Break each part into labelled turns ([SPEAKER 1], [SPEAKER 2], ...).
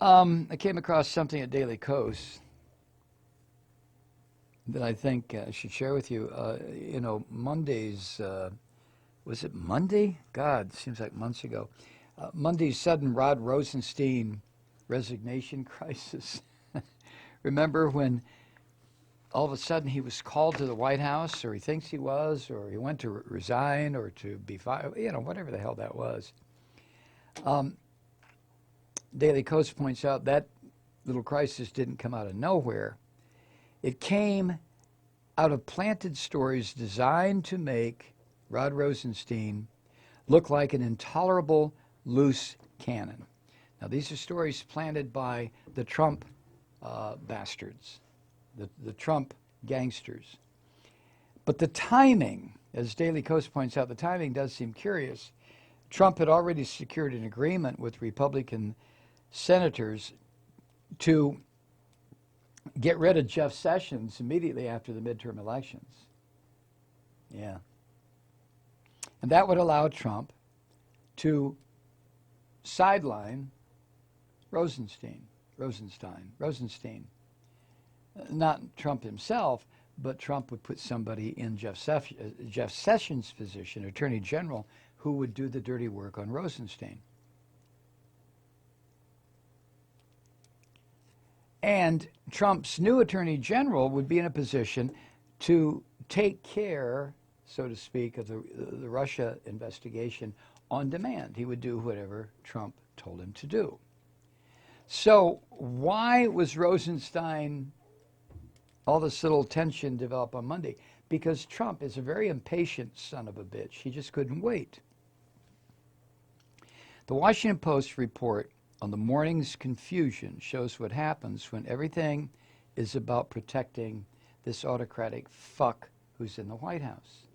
[SPEAKER 1] I came across something at Daily Kos that I think I should share with you. Monday's, was it Monday? God, seems like months ago. Monday's sudden Rod Rosenstein resignation crisis. Remember when all of a sudden he was called to the White House, or he thinks he was, or he went to resign or to be fired, whatever the hell that was. Daily Kos points out that little crisis didn't come out of nowhere. It came out of planted stories designed to make Rod Rosenstein look like an intolerable loose cannon. Now, these are stories planted by the Trump bastards, the Trump gangsters. But the timing, as Daily Kos points out, the timing does seem curious. Trump had already secured an agreement with Republican senators to get rid of Jeff Sessions immediately after the midterm elections. Yeah. And that would allow Trump to sideline Rosenstein. Not Trump himself, but Trump would put somebody in Jeff Sessions' position, Attorney General, who would do the dirty work on Rosenstein. And Trump's new Attorney General would be in a position to take care, so to speak, of the Russia investigation on demand. He would do whatever Trump told him to do. So why was Rosenstein, all this little tension developed on Monday? Because Trump is a very impatient son of a bitch. He just couldn't wait. The Washington Post report on the morning's confusion shows what happens when everything is about protecting this autocratic fuck who's in the White House.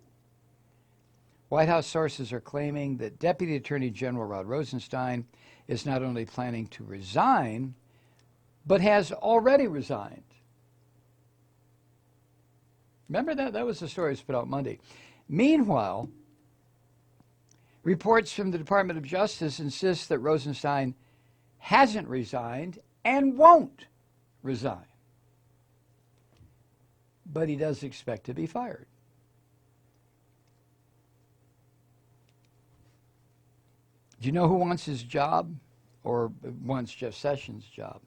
[SPEAKER 1] White House sources are claiming that Deputy Attorney General Rod Rosenstein is not only planning to resign, but has already resigned. Remember that? That was the story put out Monday. Meanwhile, reports from the Department of Justice insist that Rosenstein hasn't resigned and won't resign. But he does expect to be fired. Do you know who wants his job, or wants Jeff Sessions' job?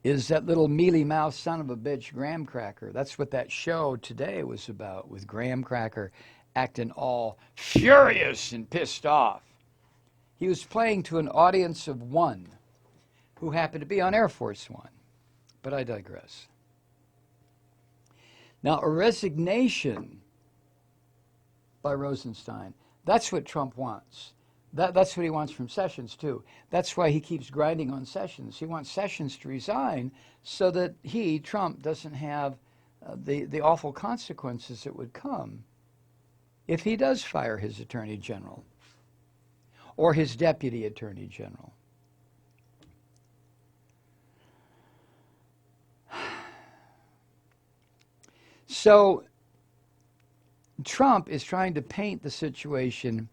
[SPEAKER 1] Is that little mealy-mouthed son of a bitch, Graham Cracker. That's what that show today was about, with Graham Cracker acting all furious and pissed off. He was playing to an audience of one who happened to be on Air Force One. But I digress. Now, a resignation by Rosenstein, that's what Trump wants. That's what he wants from Sessions, too. That's why he keeps grinding on Sessions. He wants Sessions to resign so that he, Trump, doesn't have the awful consequences that would come if he does fire his Attorney General or his Deputy Attorney General. So Trump is trying to paint the situation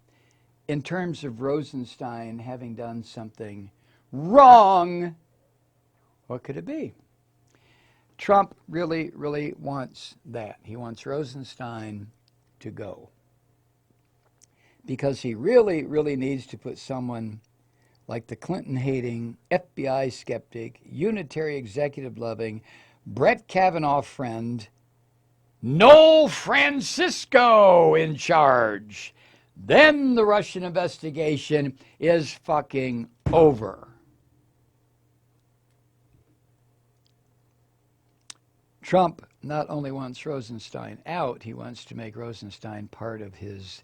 [SPEAKER 1] in terms of Rosenstein having done something wrong. What could it be? Trump really, really wants that. He wants Rosenstein to go. Because he really, really needs to put someone like the Clinton-hating, FBI skeptic, unitary executive-loving, Brett Kavanaugh friend, Noel Francisco in charge. Then the Russian investigation is fucking over. Trump not only wants Rosenstein out, he wants to make Rosenstein part of his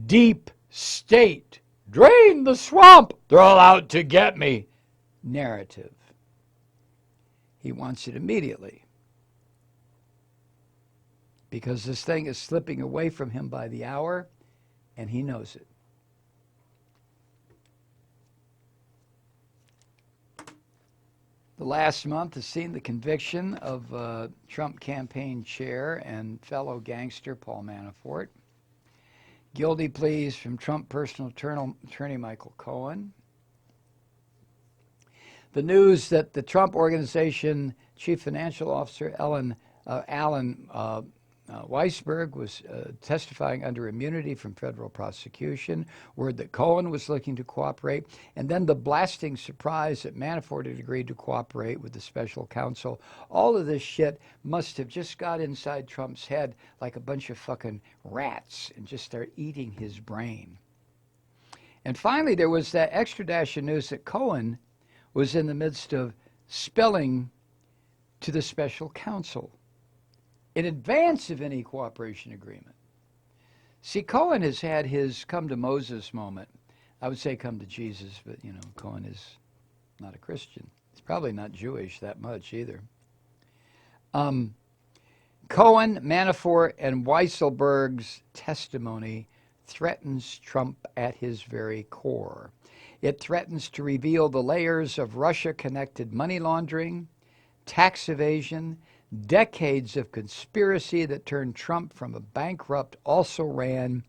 [SPEAKER 1] deep state, drain the swamp, they're all out to get me narrative. He wants it immediately. Because this thing is slipping away from him by the hour, and he knows it. The last month has seen the conviction of Trump campaign chair and fellow gangster Paul Manafort. Guilty pleas from Trump personal attorney Michael Cohen. the news that the Trump Organization Chief Financial Officer Alan Weisberg was testifying under immunity from federal prosecution, word that Cohen was looking to cooperate, and then the blasting surprise that Manafort had agreed to cooperate with the special counsel. All of this shit must have just got inside Trump's head like a bunch of fucking rats and just started eating his brain. And finally, there was that extra dash of news that Cohen was in the midst of spilling to the special counsel in advance of any cooperation agreement. See, Cohen has had his come to Moses moment. I would say come to Jesus, but, you know, Cohen is not a Christian. He's probably not Jewish that much either. Cohen, Manafort, and Weisselberg's testimony threatens Trump at his very core. It threatens to reveal the layers of Russia-connected money laundering, tax evasion, decades of conspiracy that turned Trump from a bankrupt also-ran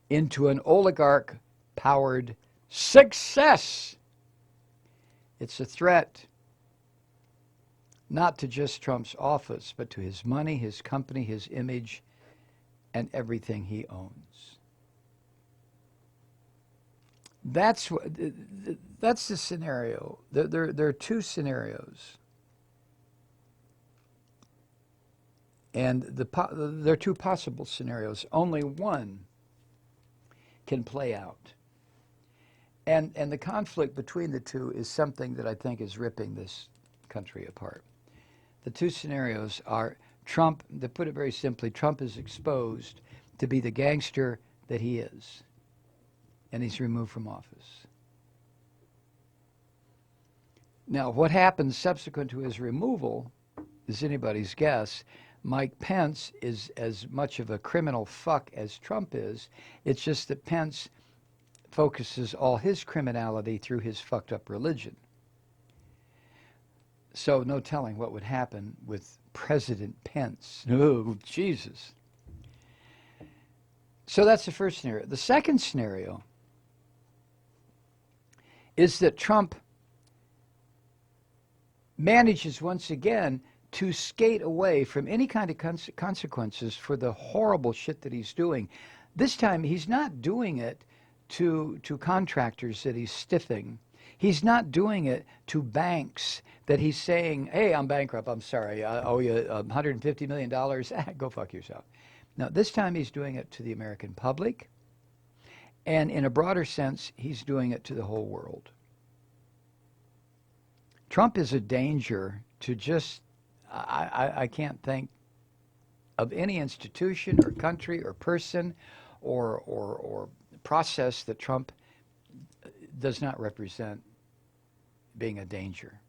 [SPEAKER 1] into an oligarch-powered success. It's a threat not to just Trump's office, but to his money, his company, his image, and everything he owns. That's the scenario. There are two scenarios. And there are two possible scenarios. Only one can play out. And the conflict between the two is something that I think is ripping this country apart. The two scenarios are Trump, to put it very simply, Trump is exposed to be the gangster that he is, and he's removed from office. Now, what happens subsequent to his removal is anybody's guess. Mike Pence is as much of a criminal fuck as Trump is. It's just that Pence focuses all his criminality through his fucked up religion. So no telling what would happen with President Pence. Oh, Jesus. So that's the first scenario. The second scenario is that Trump manages once again to skate away from any kind of consequences for the horrible shit that he's doing. This time, he's not doing it to contractors that he's stiffing. He's not doing it to banks that he's saying, hey, I'm bankrupt, I'm sorry, I owe you $150 million, go fuck yourself. Now, this time he's doing it to the American public, and in a broader sense, he's doing it to the whole world. Trump is a danger to just, I can't think of any institution or country or person or process that Trump does not represent being a danger.